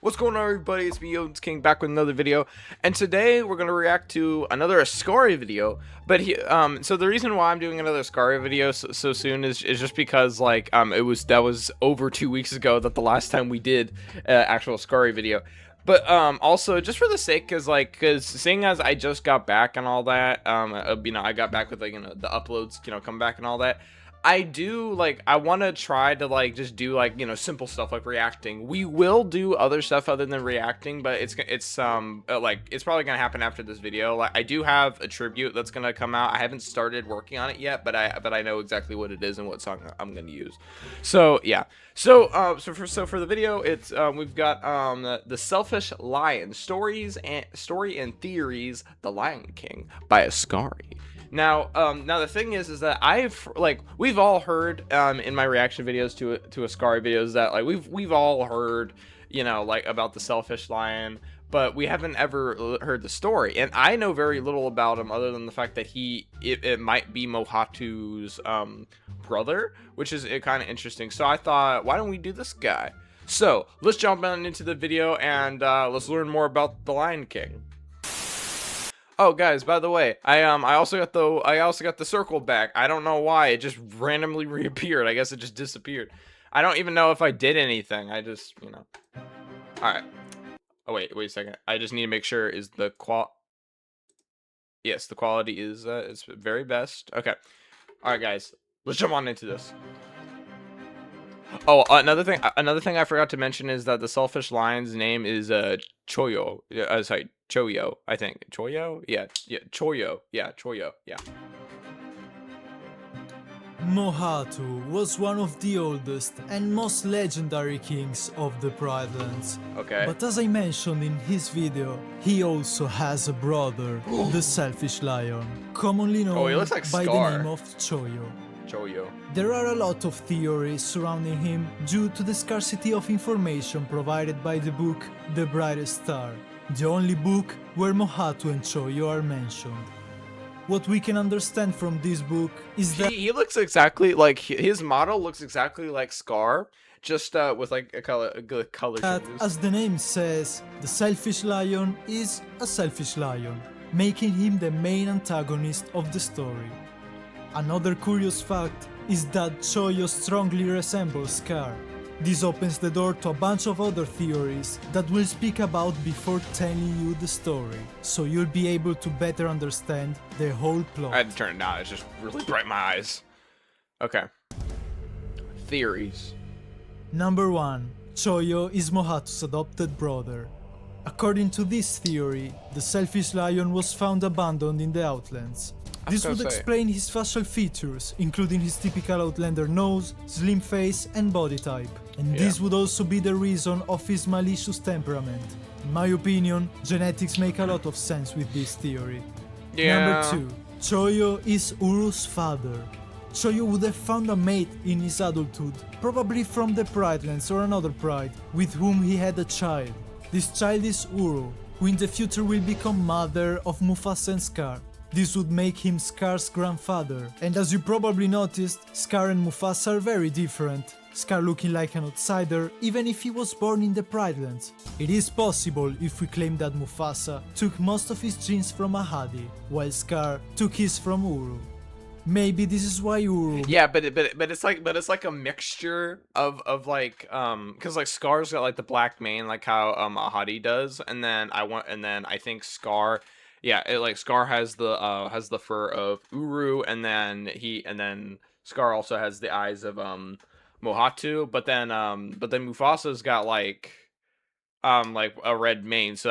What's going on, everybody? It's me, Odens-King, back with another video, and today we're gonna react to another Ascari video. But so the reason why I'm doing another Ascari video so soon is just because that was over 2 weeks ago that the last time we did actual Ascari video. But also just for the sake, cause seeing as I just got back and all that, I got back with the uploads, come back and all that. I want to try to just do simple stuff like reacting. We will do other stuff other than reacting, but it's probably gonna happen after this video. Like, I do have a tribute that's gonna come out. I haven't started working on it yet, but I know exactly what it is and what song I'm gonna use. So yeah. So for the video, it's we've got the Selfish Lion story and theories, The Lion King by Ascari. Now the thing is that we've all heard in my reaction videos to Ascari videos that we've all heard about the Selfish Lion, but we haven't ever heard the story, and I know very little about him other than the fact that it might be Mohatu's brother, which is kind of interesting. So I thought, why don't we do this guy? So let's jump on into the video and let's learn more about the Lion King. Oh, guys, by the way, I also got the circle back. I don't know why. It just randomly reappeared. I guess it just disappeared. I don't even know if I did anything. I just, All right. Oh, wait a second. I just need to make sure Yes, the quality is it's very best. Okay. All right, guys. Let's jump on into this. Oh, another thing I forgot to mention is that the Selfish Lion's name is Choyo. Sorry, Choyo, I think. Choyo? Yeah, Choyo. Yeah, Choyo. Yeah. Mohatu was one of the oldest and most legendary kings of the Pride Lands. Okay. But as I mentioned in his video, he also has a brother, the Selfish Lion, commonly known he looks like by Scar. the name of Choyo. Choyo. There are a lot of theories surrounding him due to the scarcity of information provided by the book The Brightest Star, the only book where Mohatu and Choyo are mentioned. What we can understand from this book is that he looks exactly like his model looks exactly like Scar, just with a good color changes. as the name says, the Selfish Lion is a selfish lion, making him the main antagonist of the story. Another curious fact is that Choyo strongly resembles Scar. This opens the door to a bunch of other theories that we'll speak about before telling you the story, so you'll be able to better understand the whole plot. I had to turn it down. It's just really bright in my eyes. Okay. Theories. Number 1. Choyo is Mohatu's adopted brother. According to this theory, the Selfish Lion was found abandoned in the Outlands. This would explain his facial features, including his typical Outlander nose, slim face and body type. And this would also be the reason of his malicious temperament. In my opinion, genetics make a lot of sense with this theory. Yeah. Number 2. Choyo is Uru's father. Choyo would have found a mate in his adulthood, probably from the Pride Lands or another pride, with whom he had a child. This child is Uru, who in the future will become mother of Mufasa and Scar. This would make him Scar's grandfather, and as you probably noticed, Scar and Mufasa are very different. Scar looking like an outsider, even if he was born in the Pride Lands. It is possible if we claim that Mufasa took most of his genes from Ahadi, while Scar took his from Uru. Maybe this is why Uru... Yeah, but it's like a mixture of because Scar's got the black mane like how Ahadi does, and then I think Scar. Yeah, Scar has the fur of Uru, and then Scar also has the eyes of Mohatu, but then Mufasa's got like a red mane, so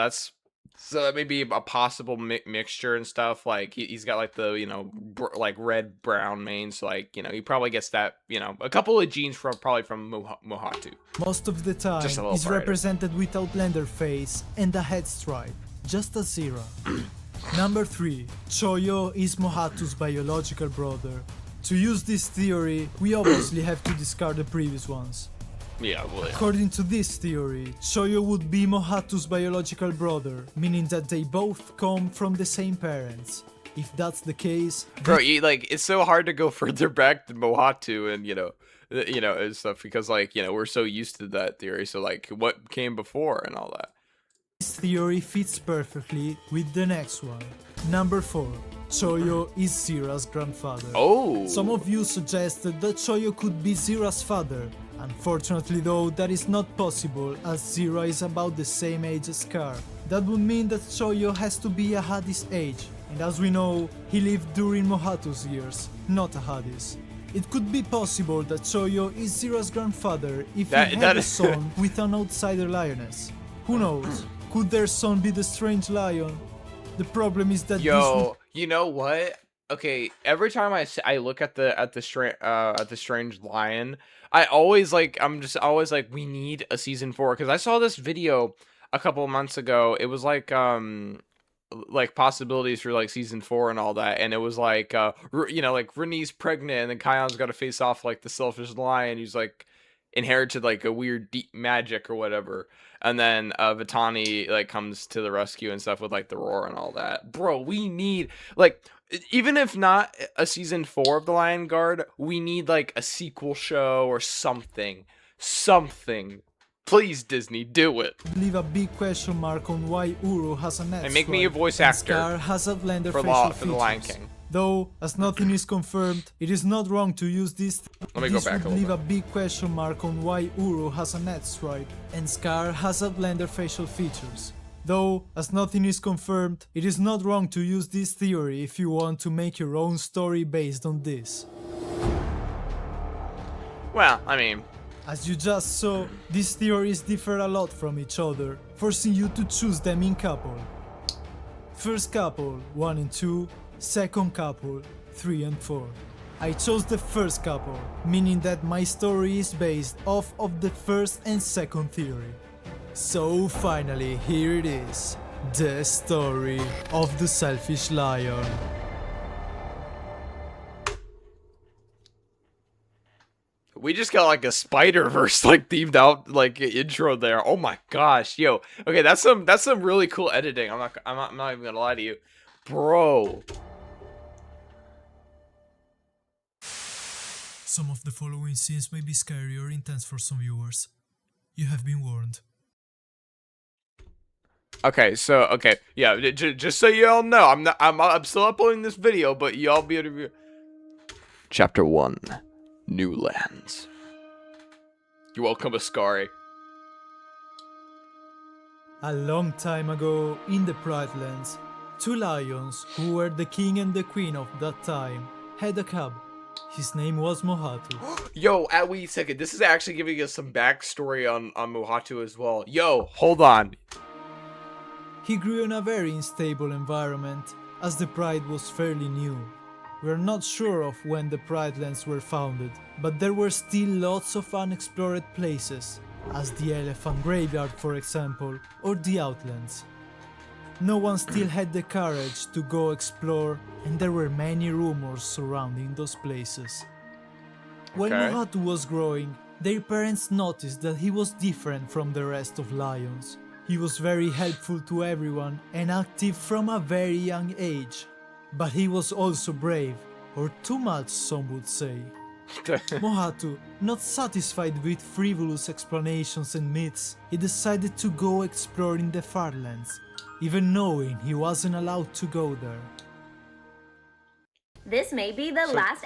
that may be a possible mixture and stuff. Like he's got the red brown mane, so he probably gets that a couple of genes from Mohatu. Most of the time is represented with Outlander face and a head stripe, just a zero. Number 3. Choyo is Mohatu's biological brother. To use this theory, we obviously have to discard the previous ones. Yeah, well, yeah. According to this theory, Choyo would be Mohatu's biological brother, meaning that they both come from the same parents. If that's the case... Bro, it's so hard to go further back than Mohatu, and you know, and stuff because like, you know, we're so used to that theory. So like, what came before and all that. This theory fits perfectly with the next one. Number 4. Choyo is Zira's grandfather. Oh. Some of you suggested that Choyo could be Zira's father. Unfortunately though, that is not possible as Zira is about the same age as Scar. That would mean that Choyo has to be Ahadi's age, and as we know, he lived during Mohatu's years, not Ahadi's. It could be possible that Choyo is Zira's grandfather if he had a son with an outsider lioness. Who knows? Could their son be the strange lion? The problem is that you know what? Okay, every time I look at the strange lion, I always like I'm just always like we need a season 4 because I saw this video a couple of months ago. It was like possibilities for like season 4 and all that, and it was like you know, like Renee's pregnant and then Kion's got to face off like the selfish lion who's like inherited like a weird deep magic or whatever, and then Vitani like comes to the rescue and stuff with like the roar and all that. Bro, we need like, even if not a season 4 of the Lion Guard, we need like a sequel show or something. Please, Disney, do it. Leave a big question mark on why Uru has a net And make me a voice actor Scar has outlander for facial the Lion features. King. Though, as nothing is confirmed, it is not wrong to use this. Let me go back a little leave bit. a big question mark on why Uru has a net stripe and Scar has outlander facial features. Though, as nothing is confirmed, it is not wrong to use this theory if you want to make your own story based on this. Well, I mean, as you just saw, these theories differ a lot from each other, forcing you to choose them in couple. First couple, 1 and 2, second couple, 3 and 4. I chose the first couple, meaning that my story is based off of the first and second theory. So finally, here it is, the story of the selfish lion. we just got like a Spider-Verse like themed out like intro there. Oh my gosh, yo. Okay, that's some really cool editing. I'm not even gonna lie to you, bro. Some of the following scenes may be scary or intense for some viewers. You have been warned. Okay, so yeah, just so you all know, I'm still uploading this video, but y'all be able to view. Chapter 1, New Lands. You're welcome, Ascari. A long time ago, in the Pride Lands, 2 lions, who were the king and the queen of that time, had a cub. His name was Mohatu. Yo, wait a second. This is actually giving us some backstory on Mohatu as well. Yo, hold on. He grew in a very unstable environment, as the Pride was fairly new. We are not sure of when the Pride Lands were founded, but there were still lots of unexplored places, as the Elephant Graveyard for example, or the Outlands. No one still had the courage to go explore, and there were many rumors surrounding those places. When Mohatu was growing, their parents noticed that he was different from the rest of lions. He was very helpful to everyone and active from a very young age. But he was also brave, or too much some would say. Mohatu, not satisfied with frivolous explanations and myths, he decided to go exploring the Farlands, even knowing he wasn't allowed to go there. This may be the last.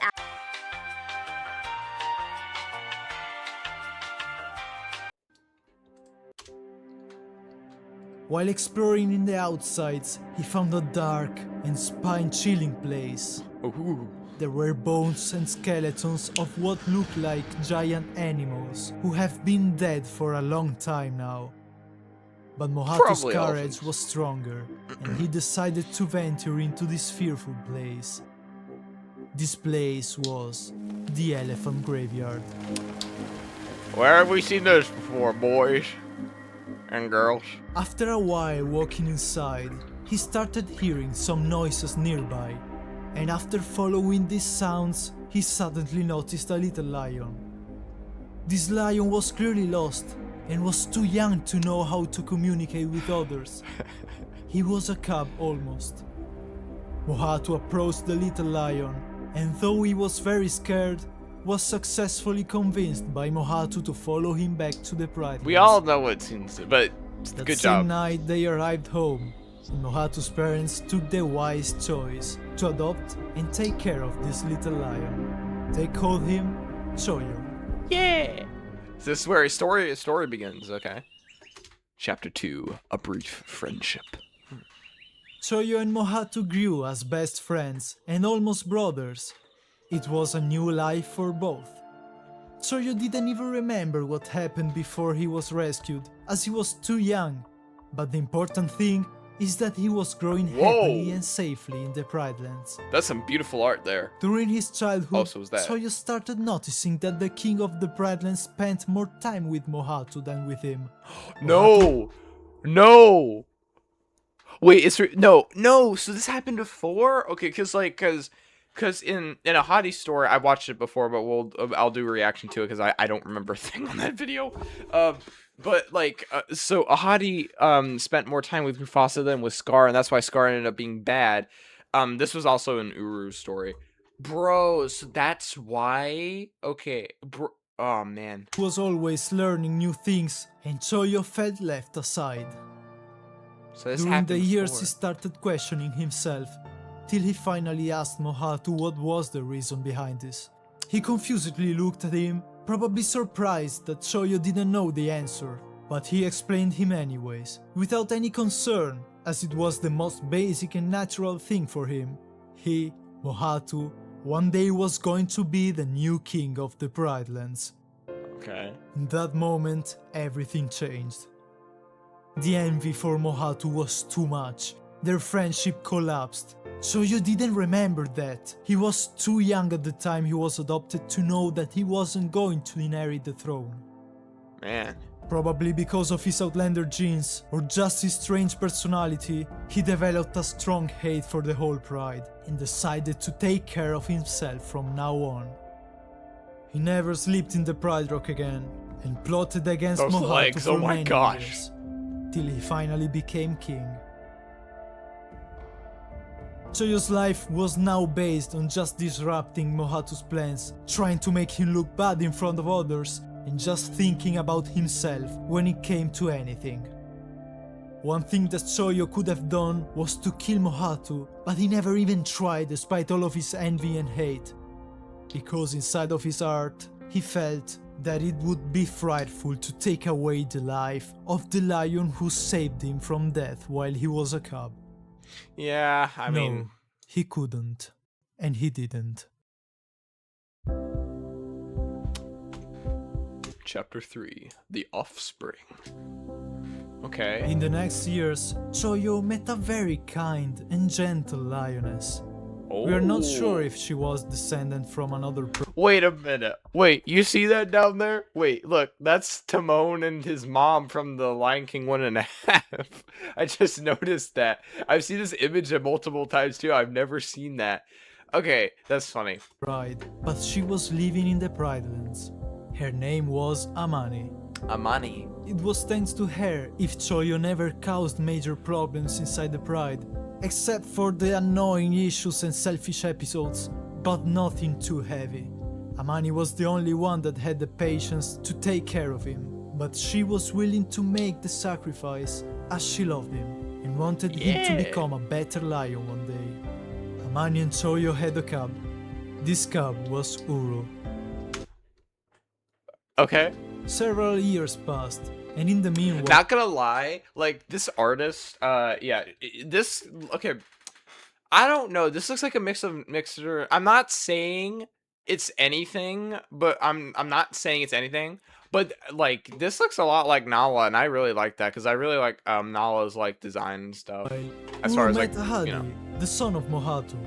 While exploring in the outsides, he found a dark and spine-chilling place. Ooh. There were bones and skeletons of what looked like giant animals who have been dead for a long time now. But Mohatu's courage was stronger, and he decided to venture into this fearful place. This place was the Elephant Graveyard. Where have we seen this before, boys and girls? After a while walking inside, he started hearing some noises nearby, and after following these sounds, he suddenly noticed a little lion. This lion was clearly lost and was too young to know how to communicate with others. He was a cub almost. Mohatu approached the little lion, and though he was very scared, was successfully convinced by Mohatu to follow him back to the Pride We Lands. all know what seems, but That good same job. night they arrived home, and Mohatu's parents took the wise choice to adopt and take care of this little lion. They called him Choyo. Yeah. So this is where his story begins. Okay. Chapter 2: A Brief Friendship. Choyo and Mohatu grew as best friends and almost brothers. It was a new life for both. Choyo didn't even remember what happened before he was rescued, as he was too young. But the important thing is that he was growing happily Whoa. and safely in the Pride Lands. That's some beautiful art there. During his childhood, Oh, so was that. Choyo started noticing that the king of the Pride Lands spent more time with Mohatu than with him. No. No. Wait, no. So this happened before? Okay, cause in a hottie story, I watched it before, but I'll do a reaction to it because I don't remember a thing on that video. But like, so a hottie spent more time with Mufasa than with Scar, and that's why Scar ended up being bad. This was also an Uru's story, bro. So that's why. Okay, bro. Oh man. He was always learning new things, and Choyo felt left aside. So this During the happened years, before. he started questioning himself, till he finally asked Mohatu what was the reason behind this. He confusedly looked at him, probably surprised that Choyo didn't know the answer, but he explained him anyways, without any concern, as it was the most basic and natural thing for him. He, Mohatu, one day was going to be the new king of the Pride Lands. Okay. In that moment, everything changed. The envy for Mohatu was too much. Their friendship collapsed. Choyo didn't remember that. He was too young at the time he was adopted to know that he wasn't going to inherit the throne. Man. Probably because of his outlander genes, or just his strange personality, he developed a strong hate for the whole pride, and decided to take care of himself from now on. He never slept in the Pride Rock again, and plotted against Those Mohatu legs, for oh my many gosh. years, till he finally became king. Choyo's life was now based on just disrupting Mohatu's plans, trying to make him look bad in front of others, and just thinking about himself when it came to anything. One thing that Choyo could have done was to kill Mohatu, but he never even tried despite all of his envy and hate. Because inside of his heart, he felt that it would be frightful to take away the life of the lion who saved him from death while he was a cub. Yeah, I No, mean, he couldn't. And he didn't. Chapter 3: The Offspring. Okay. In the next years, Choyo met a very kind and gentle lioness. We are not sure if she was descendant from another Wait a minute. Wait, you see that down there? Wait, look, that's Timon and his mom from the Lion King 1.5. I just noticed that. I've seen this image multiple times too. I've never seen that. Okay, that's funny. pride, but she was living in the Pride Lands. Her name was Amani. Amani. It was thanks to her if Choyo never caused major problems inside the Pride, except for the annoying issues and selfish episodes, but nothing too heavy. Amani was the only one that had the patience to take care of him, but she was willing to make the sacrifice as she loved him and wanted him to become a better lion one day. Amani and Choyo had a cub. This cub was Uru. Okay. Several years passed, and in the meanwhile, Not gonna lie, like this artist, this okay. I don't know. This looks like a mixture. I'm not saying it's anything, but I'm not saying it's anything. But like this looks a lot like Nala, and I really like that because I really like Nala's like design and stuff. As far Uru as met like Hadi, you know. the son of Mohatu.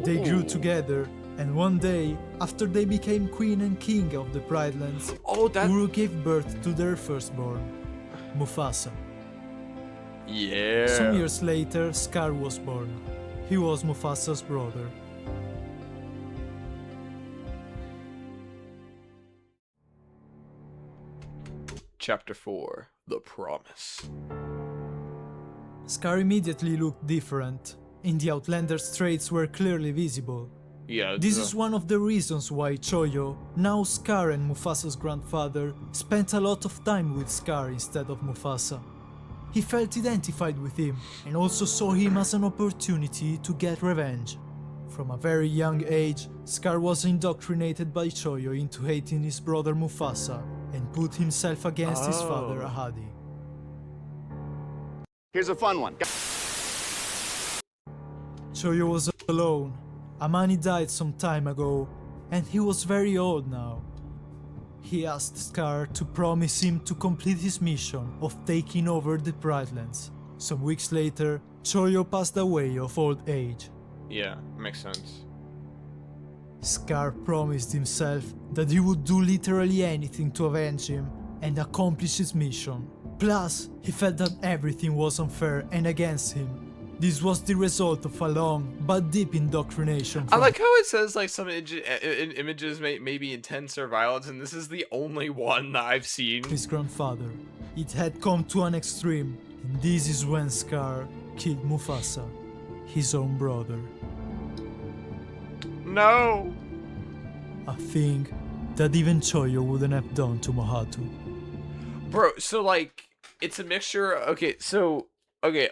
They grew Ooh. together, and one day, after they became queen and king of the Pride Lands, Oh, that. Uru gave birth to their firstborn, Mufasa. Yeah. Some years later, Scar was born. He was Mufasa's brother. Chapter 4: The Promise. Scar immediately looked different, and the Outlander's traits were clearly visible. Yeah. This is one of the reasons why Choyo, now Scar and Mufasa's grandfather, spent a lot of time with Scar instead of Mufasa. He felt identified with him and also saw him as an opportunity to get revenge. From a very young age, Scar was indoctrinated by Choyo into hating his brother Mufasa and put himself against his father Ahadi. Here's a fun one. Choyo was alone. Amani died some time ago, and he was very old now. He asked Scar to promise him to complete his mission of taking over the Pride Lands. Some weeks later, Choyo passed away of old age. Yeah, makes sense. Scar promised himself that he would do literally anything to avenge him and accomplish his mission. Plus, he felt that everything was unfair and against him. This was the result of a long but deep indoctrination. I like how it says like some images may be intense or violent, and this is the only one that I've seen. His grandfather. It had come to an extreme, and this is when Scar killed Mufasa, his own brother. No! A thing that even Choyo wouldn't have done to Mohatu. Bro, so like, it's a mixture, okay,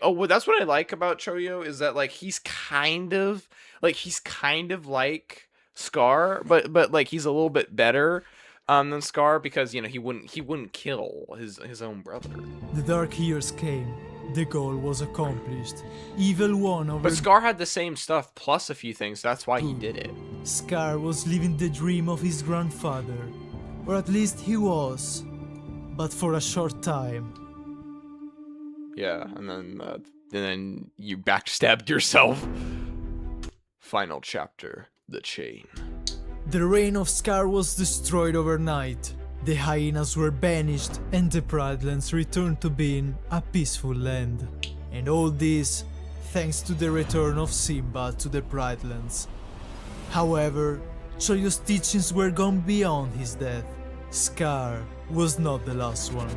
oh, well, that's what I like about Choyo, is that like he's kind of like Scar, but like he's a little bit better than Scar, because you know he wouldn't kill his own brother. The dark years came. The goal was accomplished. Evil won over. But Scar had the same stuff plus a few things. That's why he did it. Scar was living the dream of his grandfather, or at least he was, but for a short time. Yeah, and then you backstabbed yourself. Final chapter, the chain. The reign of Scar was destroyed overnight. The hyenas were banished and the Pride Lands returned to being a peaceful land. And all this thanks to the return of Simba to the Pride Lands. However, Choyo's teachings were gone beyond his death. Scar was not the last one.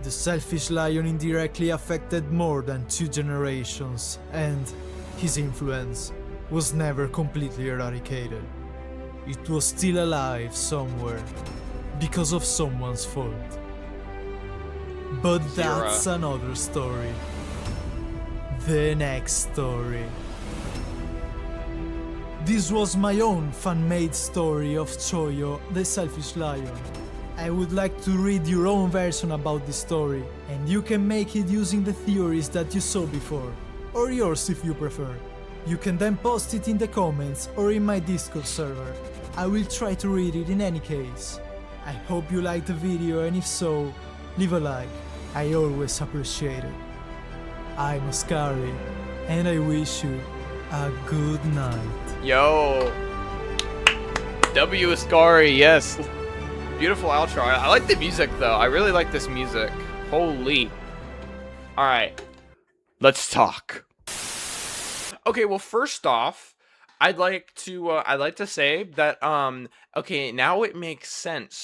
The selfish lion indirectly affected more than 2 generations, and his influence was never completely eradicated. It was still alive somewhere, because of someone's fault. But that's another story. The next story. This was my own fan-made story of Choyo, the selfish lion. I would like to read your own version about the story, and you can make it using the theories that you saw before, or yours if you prefer. You can then post it in the comments or in my Discord server. I will try to read it in any case. I hope you liked the video, and if so, leave a like. I always appreciate it. I'm Oscari, and I wish you a good night. Yo! W. Ascari, yes! Beautiful outro. I like the music though. I really like this music. Holy. Alright. Let's talk. Okay, well first off, I'd like to say that okay, now it makes sense.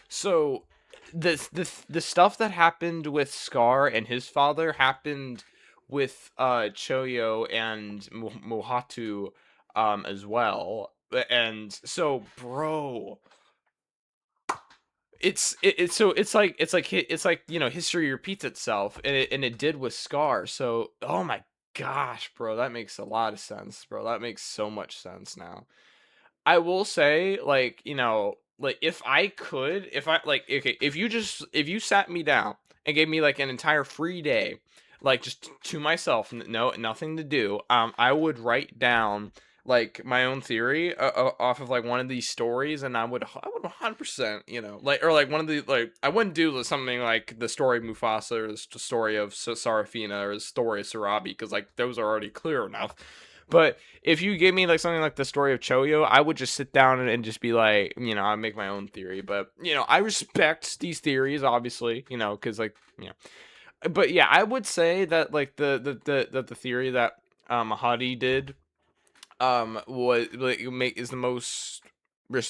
So the stuff that happened with Scar and his father happened with Choyo and Mohatu as well. And so bro, it's like you know, history repeats itself, and it did with Scar. So oh my gosh, bro, that makes a lot of sense, bro. That makes so much sense now. I will say, like, you know, like if I could, if I like, okay, if you sat me down and gave me like an entire free day, like just to myself, no, nothing to do, I would write down like my own theory off of like one of these stories, and I would 100%, you know, like, or like one of the, like, I wouldn't do something like the story of Mufasa or the story of Sarafina or the story of Sarabi, because like those are already clear enough. But if you gave me like something like the story of Choyo, I would just sit down and just be like, you know, I make my own theory. But you know, I respect these theories, obviously, you know, because like, you know, but yeah, I would say that like the theory that Mahadi did was like is the most,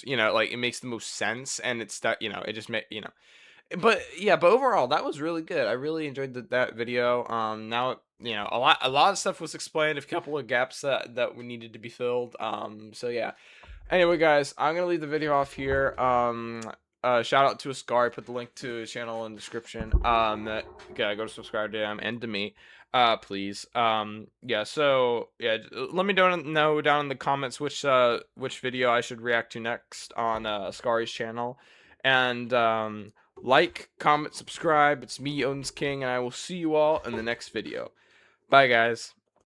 you know, like it makes the most sense, and it's that, you know, it just you know, But yeah, but overall, that was really good. I really enjoyed that video. Now a lot of stuff was explained, a couple of gaps that needed to be filled. So yeah. Anyway, guys, I'm gonna leave the video off here. Shout out to Ascar. I put the link to his channel in the description. Yeah, go to subscribe to him and to me, please. Yeah. So yeah, let me know down in the comments which video I should react to next on Ascari's channel, and like, comment, subscribe. It's me, Odens-King, and I will see you all in the next video. Bye, guys.